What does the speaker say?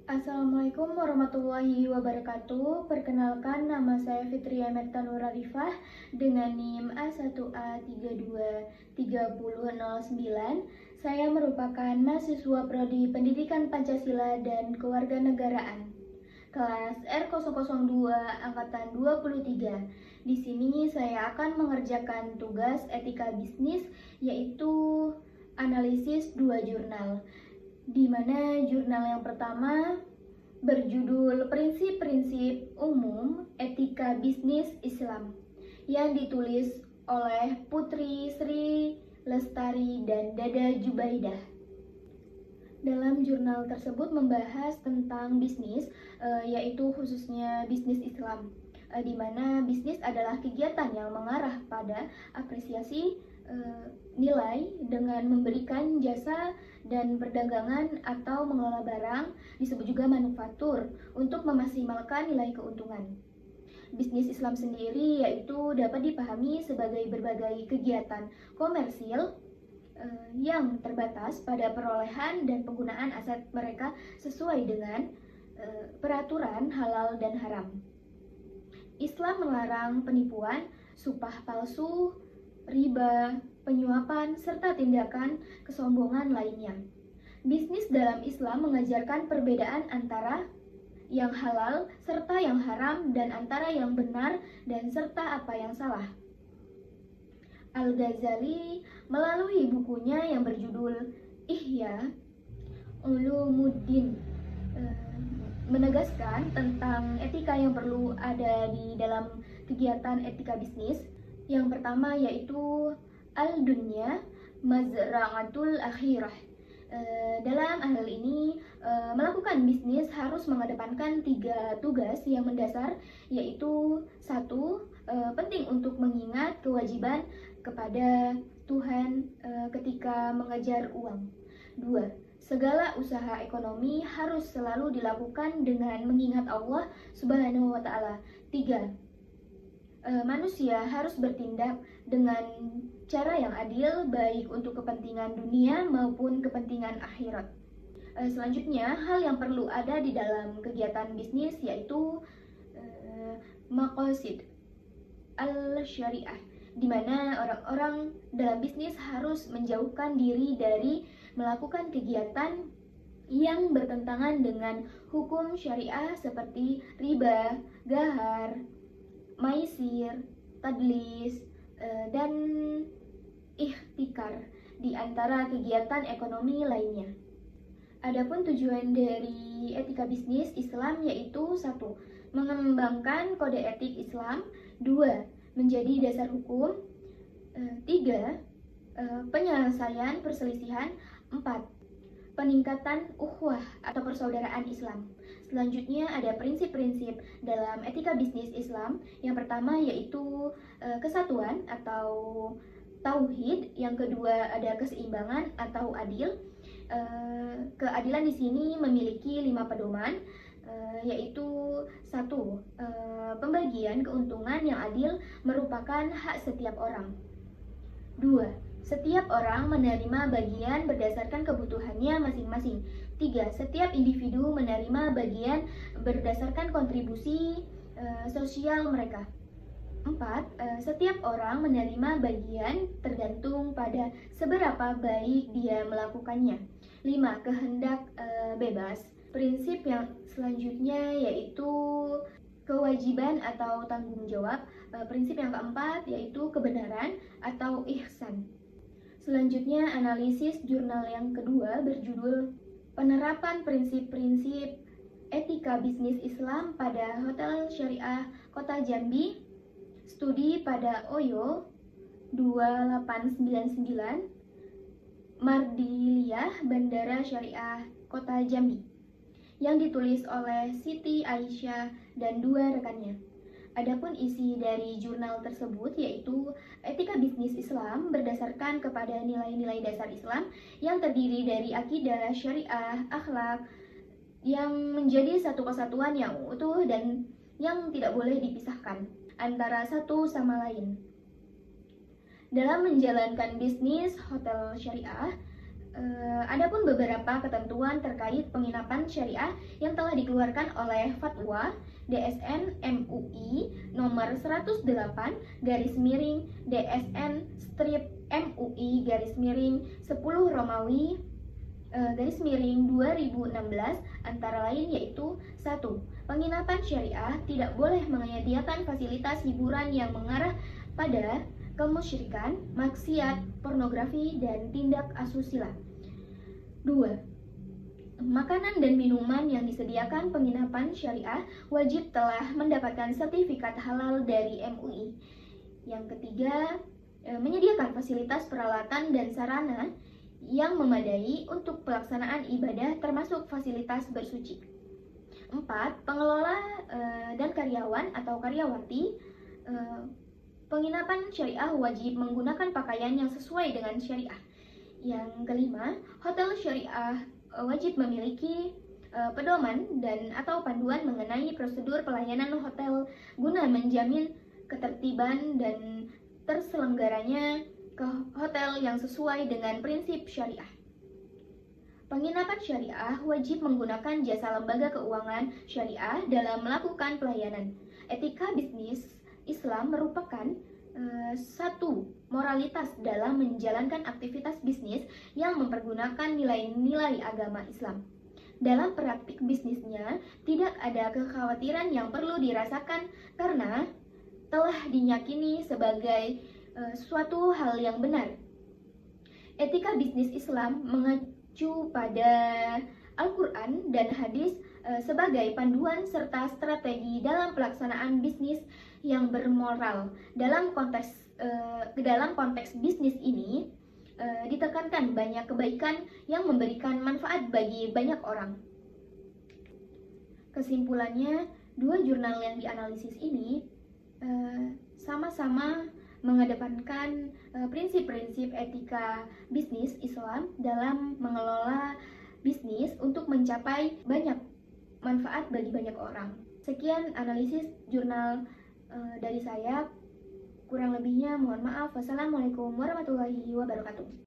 Assalamualaikum warahmatullahi wabarakatuh. Perkenalkan, nama saya Fitria Merta Nurarifah dengan NIM A1A323009. Saya merupakan mahasiswa Prodi Pendidikan Pancasila dan Kewarganegaraan kelas R002 angkatan 23. Di sini saya akan mengerjakan tugas etika bisnis, yaitu analisis 2 jurnal, di mana jurnal yang pertama berjudul Prinsip-prinsip Umum Etika Bisnis Islam yang ditulis oleh Putri Sri Lestari dan Dada Jubaidah. Dalam jurnal tersebut membahas tentang bisnis, yaitu khususnya bisnis Islam, di mana bisnis adalah kegiatan yang mengarah pada apresiasi nilai dengan memberikan jasa dan perdagangan atau mengelola barang, disebut juga manufaktur, untuk memaksimalkan nilai keuntungan. Bisnis Islam sendiri yaitu dapat dipahami sebagai berbagai kegiatan komersil yang terbatas pada perolehan dan penggunaan aset mereka sesuai dengan peraturan halal dan haram. Islam melarang penipuan, sumpah palsu, riba, penyuapan, serta tindakan kesombongan lainnya. Bisnis dalam Islam mengajarkan perbedaan antara yang halal serta yang haram dan antara yang benar dan serta apa yang salah. Al-Ghazali melalui bukunya yang berjudul Ihya Ulumuddin menegaskan tentang etika yang perlu ada di dalam kegiatan etika bisnis. Yang pertama yaitu al-dunya mazra'atul akhirah. Dalam hal ini melakukan bisnis harus mengedepankan 3 tugas yang mendasar, yaitu 1. Penting untuk mengingat kewajiban kepada Tuhan ketika mengejar uang. 2. Segala usaha ekonomi harus selalu dilakukan dengan mengingat Allah Subhanahu wa Ta'ala. 3. Manusia harus bertindak dengan cara yang adil, baik untuk kepentingan dunia maupun kepentingan akhirat. Selanjutnya, hal yang perlu ada di dalam kegiatan bisnis yaitu maqasid al-syariah, di mana orang-orang dalam bisnis harus menjauhkan diri dari melakukan kegiatan yang bertentangan dengan hukum syariah seperti riba, ghar, maisir, tadlis, dan ikhtikar di antara kegiatan ekonomi lainnya. Adapun tujuan dari etika bisnis Islam yaitu 1. Mengembangkan kode etik Islam. 2. Menjadi dasar hukum. 3. Penyelesaian perselisihan. 4. Peningkatan ukhuwah atau persaudaraan Islam. Selanjutnya ada prinsip-prinsip dalam etika bisnis Islam. Yang pertama yaitu kesatuan atau tauhid. Yang kedua ada keseimbangan atau adil. Keadilan di sini memiliki 5 pedoman, yaitu 1. Pembagian keuntungan yang adil merupakan hak setiap orang. 2. Setiap orang menerima bagian berdasarkan kebutuhannya masing-masing. 3. Setiap individu menerima bagian berdasarkan kontribusi sosial mereka. 4. Setiap orang menerima bagian tergantung pada seberapa baik dia melakukannya. 5. Kehendak bebas. Prinsip yang selanjutnya yaitu kewajiban atau tanggung jawab. Prinsip yang keempat yaitu kebenaran atau ihsan. Selanjutnya analisis jurnal yang kedua berjudul Penerapan Prinsip-prinsip Etika Bisnis Islam pada Hotel Syariah Kota Jambi. Studi pada OYO 2899 Mardiliyah Bandara Syariah Kota Jambi, yang ditulis oleh Siti Aisyah dan 2 rekannya. Adapun isi dari jurnal tersebut yaitu etika bisnis Islam berdasarkan kepada nilai-nilai dasar Islam yang terdiri dari akidah, syariah, akhlak, yang menjadi satu kesatuan yang utuh dan yang tidak boleh dipisahkan antara satu sama lain. Dalam menjalankan bisnis hotel syariah, Adapun beberapa ketentuan terkait penginapan syariah yang telah dikeluarkan oleh Fatwa DSN MUI nomor 108 DSN MUI 10 Romawi 2016 antara lain yaitu 1. Penginapan syariah tidak boleh menyediakan fasilitas hiburan yang mengarah pada kemusyrikan, maksiat, pornografi, dan tindak asusila. 2. Makanan dan minuman yang disediakan penginapan syariah wajib telah mendapatkan sertifikat halal dari MUI. Yang ketiga, menyediakan fasilitas peralatan dan sarana yang memadai untuk pelaksanaan ibadah termasuk fasilitas bersuci. 4. Pengelola dan karyawan atau karyawati penginapan syariah wajib menggunakan pakaian yang sesuai dengan syariah. Yang kelima, hotel syariah wajib memiliki pedoman dan atau panduan mengenai prosedur pelayanan hotel guna menjamin ketertiban dan terselenggaranya ke hotel yang sesuai dengan prinsip syariah. Penginapan syariah wajib menggunakan jasa lembaga keuangan syariah dalam melakukan pelayanan. Etika bisnis Islam merupakan satu moralitas dalam menjalankan aktivitas bisnis yang mempergunakan nilai-nilai agama Islam. Dalam praktik bisnisnya, tidak ada kekhawatiran yang perlu dirasakan karena telah diyakini sebagai suatu hal yang benar. Etika bisnis Islam mengacu pada Al-Quran dan hadis sebagai panduan serta strategi dalam pelaksanaan bisnis yang bermoral. Dalam konteks bisnis ini ditekankan banyak kebaikan yang memberikan manfaat bagi banyak orang. Kesimpulannya, dua jurnal yang dianalisis ini sama-sama mengedepankan prinsip-prinsip etika bisnis Islam dalam mengelola bisnis untuk mencapai banyak manfaat bagi banyak orang. Sekian analisis jurnal dari saya. Kurang lebihnya mohon maaf. Wassalamualaikum warahmatullahi wabarakatuh.